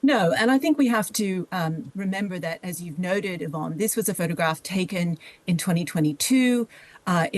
No, and I think we have to remember that, as you've noted, Yvonne, this was a photograph taken in 2022.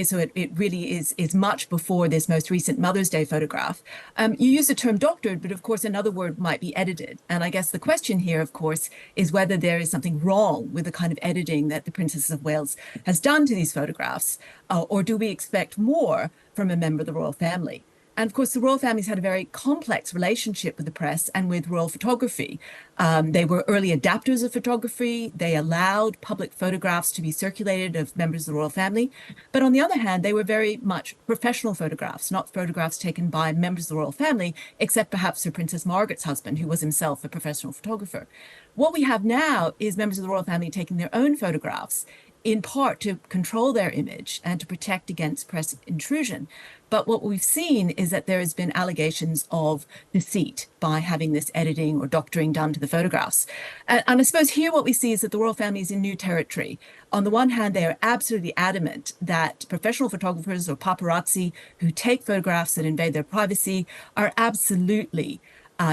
So it really is much before this most recent Mother's Day photograph. You use the term doctored, but of course another word might be edited. And I guess the question here, of course, is whether there is something wrong with the kind of editing that the Princess of Wales has done to these photographs, or do we expect more from a member of the royal family? And of course, the royal family's had a very complex relationship with the press and with royal photography. They were early adapters of photography. They allowed public photographs to be circulated of members of the royal family. But on the other hand, they were very much professional photographs, not photographs taken by members of the royal family, except perhaps Sir Princess Margaret's husband, who was himself a professional photographer. What we have now is members of the royal family taking their own photographs, in part to control their image and to protect against press intrusion. But what we've seen is that there has been allegations of deceit by having this editing or doctoring done to the photographs. And I suppose here what we see is that the royal family is in new territory. On the one hand, they are absolutely adamant that professional photographers or paparazzi who take photographs that invade their privacy are absolutely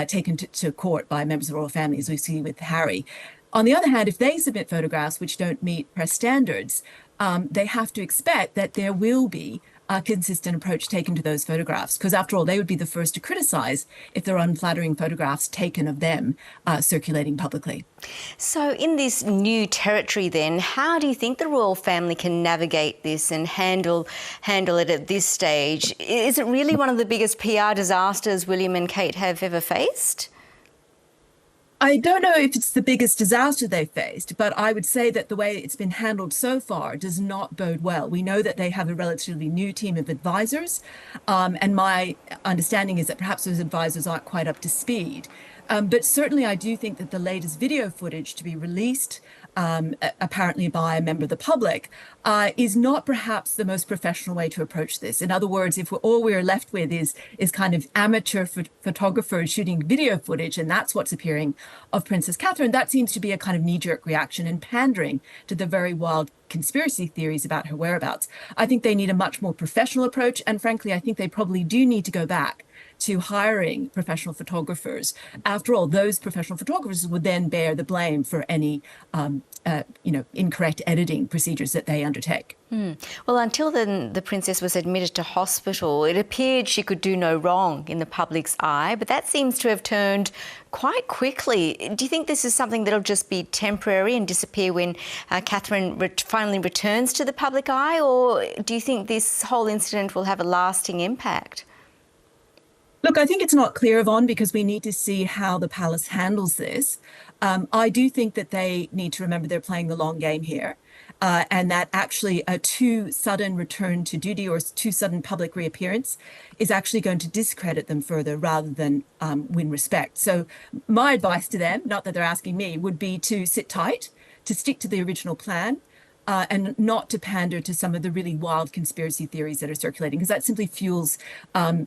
taken to court by members of the royal family, as we see with Harry. On the other hand, if they submit photographs which don't meet press standards, they have to expect that there will be a consistent approach taken to those photographs, because after all, they would be the first to criticize if there are unflattering photographs taken of them circulating publicly. So in this new territory then, how do you think the royal family can navigate this and handle it at this stage? Is it really one of the biggest PR disasters William and Kate have ever faced? I don't know if it's the biggest disaster they've faced, but I would say that the way it's been handled so far does not bode well. We know that they have a relatively new team of advisors, and my understanding is that perhaps those advisors aren't quite up to speed. But certainly I do think that the latest video footage to be released, apparently by a member of the public, is not perhaps the most professional way to approach this. In other words, if all we're left with is kind of amateur photographers shooting video footage, and that's what's appearing of Princess Catherine, that seems to be a kind of knee-jerk reaction and pandering to the very wild conspiracy theories about her whereabouts. I think they need a much more professional approach, and frankly, I think they probably do need to go back to hiring professional photographers. After all, those professional photographers would then bear the blame for any, incorrect editing procedures that they undertake. Well, until then, the princess was admitted to hospital. It appeared she could do no wrong in the public's eye, but that seems to have turned quite quickly. Do you think this is something that'll just be temporary and disappear when Catherine finally returns to the public eye, or do you think this whole incident will have a lasting impact? Look, I think it's not clear, Yvonne, because we need to see how the palace handles this. I do think that they need to remember they're playing the long game here, and that actually a too sudden return to duty or too sudden public reappearance is actually going to discredit them further rather than win respect. So my advice to them, not that they're asking me, would be to sit tight, to stick to the original plan, and not to pander to some of the really wild conspiracy theories that are circulating, because that simply fuels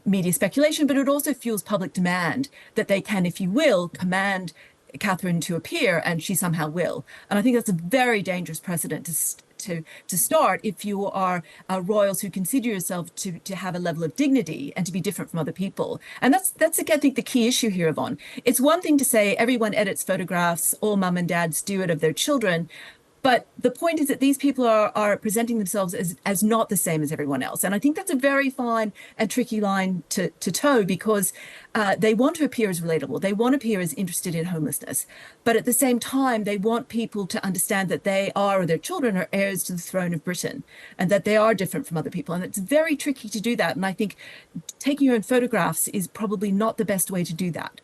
media speculation, but it also fuels public demand that they can, if you will, command Catherine to appear, and she somehow will. And I think that's a very dangerous precedent to start if you are royals who consider yourself to have a level of dignity and to be different from other people. And that's I think the key issue here, Yvonne. It's one thing to say everyone edits photographs, all mum and dads do it of their children. But the point is that these people are presenting themselves as not the same as everyone else. And I think that's a very fine and tricky line to toe, because they want to appear as relatable. They want to appear as interested in homelessness. But at the same time, they want people to understand that they are, or their children are, heirs to the throne of Britain, and that they are different from other people. And it's very tricky to do that. And I think taking your own photographs is probably not the best way to do that.